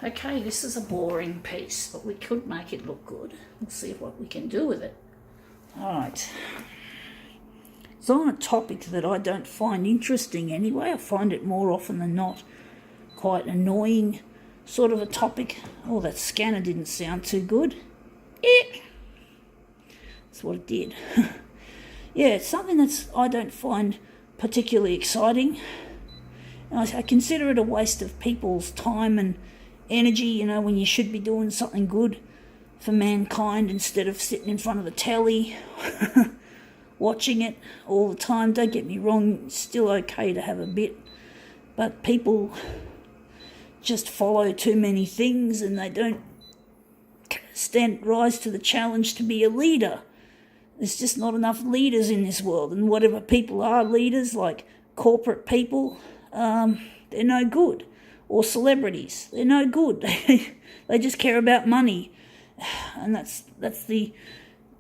Okay, this is a boring piece, but we could make it look good. We'll see what we can do with it. All right. It's on a topic that I don't find interesting anyway. I find it more often than not quite annoying sort of a topic. Oh, that scanner didn't sound too good. That's what it did. Yeah, it's something I don't find particularly exciting. I consider it a waste of people's time and energy, when you should be doing something good for mankind instead of sitting in front of the telly watching it all the time. Don't get me wrong, it's still okay to have a bit, but people just follow too many things and they don't rise to the challenge to be a leader. There's just not enough leaders in this world, and whatever people are leaders, like corporate people, they're no good. Or celebrities, they're no good. They just care about money. And that's the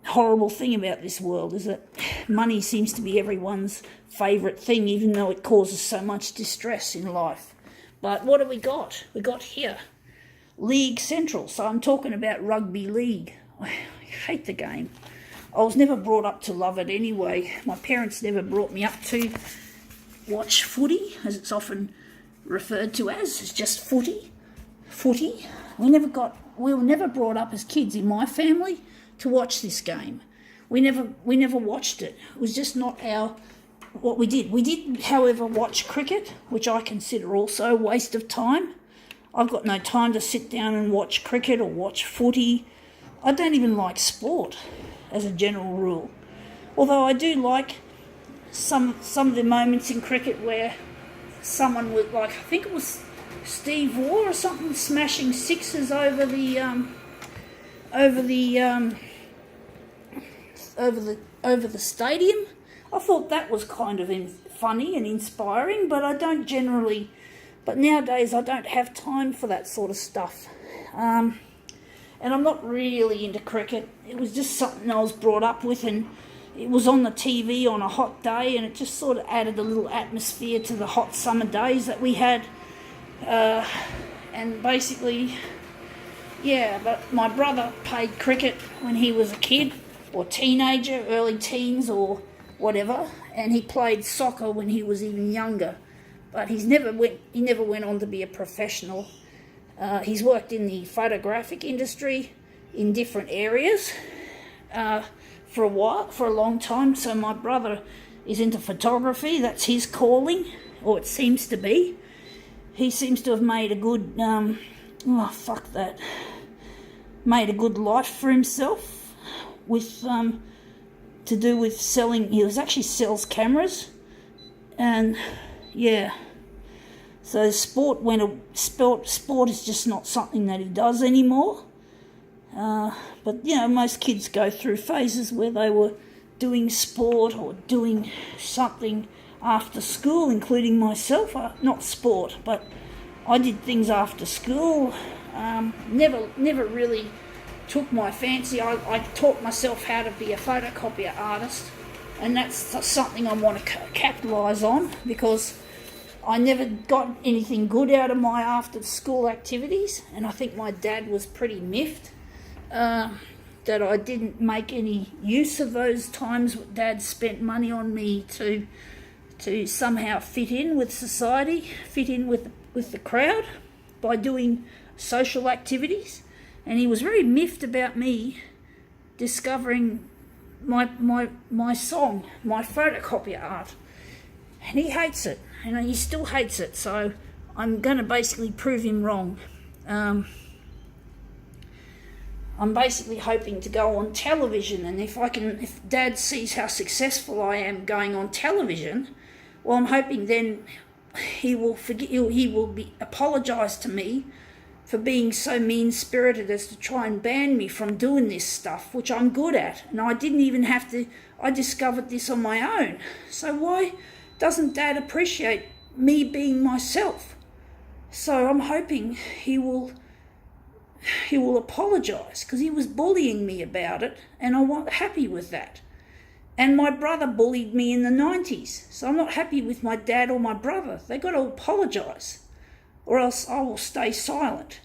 horrible thing about this world, is that money seems to be everyone's favourite thing, even though it causes so much distress in life. But what have we got? We got here League Central. So I'm talking about rugby league. I hate the game. I was never brought up to love it anyway. My parents never brought me up to watch footy, as it's often referred to as. It's just footy. We were never brought up as kids in my family to watch this game. We never watched it. It was just not what we did. We did, however, watch cricket, which I consider also a waste of time. I've got no time to sit down and watch cricket or watch footy. I don't even like sport as a general rule. Although I do like some of the moments in cricket where someone would, like, I think it was Steve Waugh or something, smashing sixes over the stadium. I thought that was kind of funny and inspiring, but I don't generally. But nowadays I don't have time for that sort of stuff. And I'm not really into cricket. It was just something I was brought up with, and it was on the TV on a hot day, and it just sort of added a little atmosphere to the hot summer days that we had. And basically, yeah, but my brother played cricket when he was a kid, or teenager, early teens or whatever, and he played soccer when he was even younger. But he never went on to be a professional. He's worked in the photographic industry in different areas for a long time. So my brother is into photography. That's his calling, or it seems to be. He seems to have made a good, made a good life for himself with, to do with selling. He actually sells cameras, and yeah. So sport is just not something that he does anymore. But most kids go through phases where they were doing sport or doing something after school, including myself. Not sport, but I did things after school. Never really took my fancy. I taught myself how to be a photocopier artist, and that's something I want to capitalise on, because I never got anything good out of my after-school activities, and I think my dad was pretty miffed that I didn't make any use of those times Dad spent money on me to somehow fit in with society, fit in with the crowd by doing social activities. And he was very miffed about me discovering my song, my photocopier art. And he hates it, and he still hates it, so I'm going to basically prove him wrong. I'm basically hoping to go on television, and if Dad sees how successful I am going on television, well, I'm hoping then he will apologise to me for being so mean-spirited as to try and ban me from doing this stuff, which I'm good at, and I didn't even have to. I discovered this on my own. So why doesn't Dad appreciate me being myself? So I'm hoping he will apologise, because he was bullying me about it, and I'm not happy with that. And my brother bullied me in the 90s, so I'm not happy with my dad or my brother. They got to apologise, or else I will stay silent.